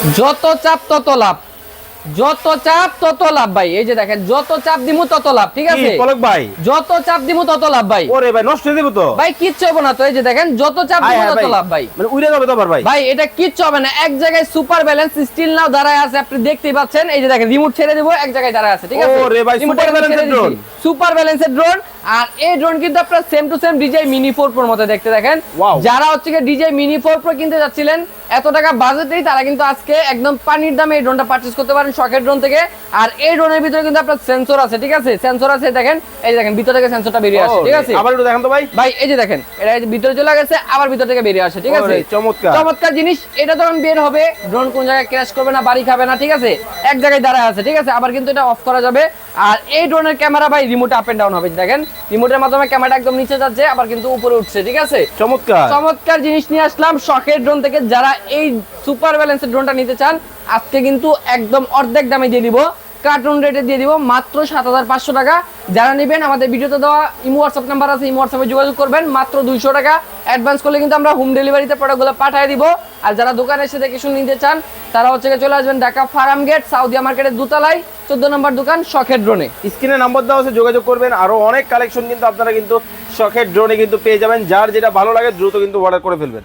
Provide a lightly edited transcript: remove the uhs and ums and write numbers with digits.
যত চাপ তত লাভ, যত চাপ তত লাভ ভাই। এই যে দেখেন, যত চাপ দিমু তত লাভ, ঠিক আছে পলক ভাই? যত চাপ দিমু তত লাভ ভাই। ওরে ভাই নষ্ট হয়ে যাবে তো ভাই, কিচ্ছু হবে না তো। এই যে দেখেন, যত চাপ দিমু তত লাভ ভাই। মানে উড়ে যাবে তো আবার ভাই? ভাই এটা কিচ্ছু হবে না, এক জায়গায় সুপার ব্যালেন্স স্টিল নাও দাঁড়ায় আছে, আপনি দেখতেই পাচ্ছেন। এই যে দেখেন, রিমোট ছেড়ে দেব, এক জায়গায় দাঁড়ায় আছে, ঠিক আছে। ওরে ভাই, সুপার ব্যালেন্সের ড্রোন, সুপার ব্যালেন্সের ড্রোন। আর এই ড্রোন কিন্তু আপনারা same to same DJ mini 4 প্রোর মতো দেখতে। দেখেন, যারা হচ্ছে কি ডিজে মিনি 4 প্রো কিনতে যাচ্ছিলেন এত টাকা বাজেটেই, তারা কিন্তু আজকে একদম পানির দামে এই ড্রোনটা পারচেজ করতে পারেন শখের ড্রোন থেকে। আর এই ড্রোনের ভিতরে কিন্তু আপনার সেন্সর আছে, ঠিক আছে, সেন্সর আছে। দেখেন, এই যে দেখেন, ভিতর থেকে সেন্সরটা বেরিয়ে আসে, ঠিক আছে। আবার একটু দেখেন তো ভাই। ভাই এই যে দেখেন, এটা এই যে ভিতরে চলে গেছে, আবার ভিতর থেকে বেরিয়ে আসে, ঠিক আছে। চমৎকার চমৎকার জিনিস। এটা যখন বের হবে, ড্রোন কোন জায়গায় ক্র্যাশ করবে না, বাড়ি খাবে না, ঠিক আছে, এক জায়গায় দাঁড়ায় আছে, ঠিক আছে। আবার কিন্তু এটা অফ করা যাবে। আর এই ড্রোনের ক্যামেরা ভাই রিমোট আপ এন্ড ডাউন হবে। দেখেন, রিমোটের মাধ্যমে ক্যামেরাটা একদম নিচে যাচ্ছে, আবার কিন্তু উপরে উঠছে, ঠিক আছে। চমৎকার চমৎকার জিনিস নিয়ে আসলাম শখের ড্রোন থেকে। যারা এই সুপার ব্যালেন্সের ড্রোনটা নিতে চান, আজকে কিন্তু একদম অর্ধেক দামে দিয়ে দিব, কার্টুন রেটে দিয়ে দিব মাত্র 7500 টাকা। যারা নেবেন, আমাদের ভিডিওতে দেওয়া ইমো হোয়াটসঅ্যাপ নাম্বার আছে, ইমো হোয়াটসঅ্যাপে যোগাযোগ করবেন। মাত্র 200 টাকা অ্যাডভান্স করলে কিন্তু আমরা হোম ডেলিভারিতে প্রোডাক্টগুলো পাঠিয়ে দিব। আর যারা দোকানে এসে দেখে শুনে নিতে চান, তারা হচ্ছে চলে আসবেন ঢাকা ফার্ম গেট সাউদিয়া মার্কেটের দোতলায় 14 নম্বর দোকান শখের ড্রোনে। স্ক্রিনে নাম্বার দেওয়া আছে, যোগাযোগ করবেন। আরো অনেক কালেকশন কিন্তু আপনারা কিন্তু শখের ড্রোনে কিন্তু পেয়ে যাবেন। যার যেটা ভালো লাগে দ্রুত কিন্তু অর্ডার করে ফেলবেন।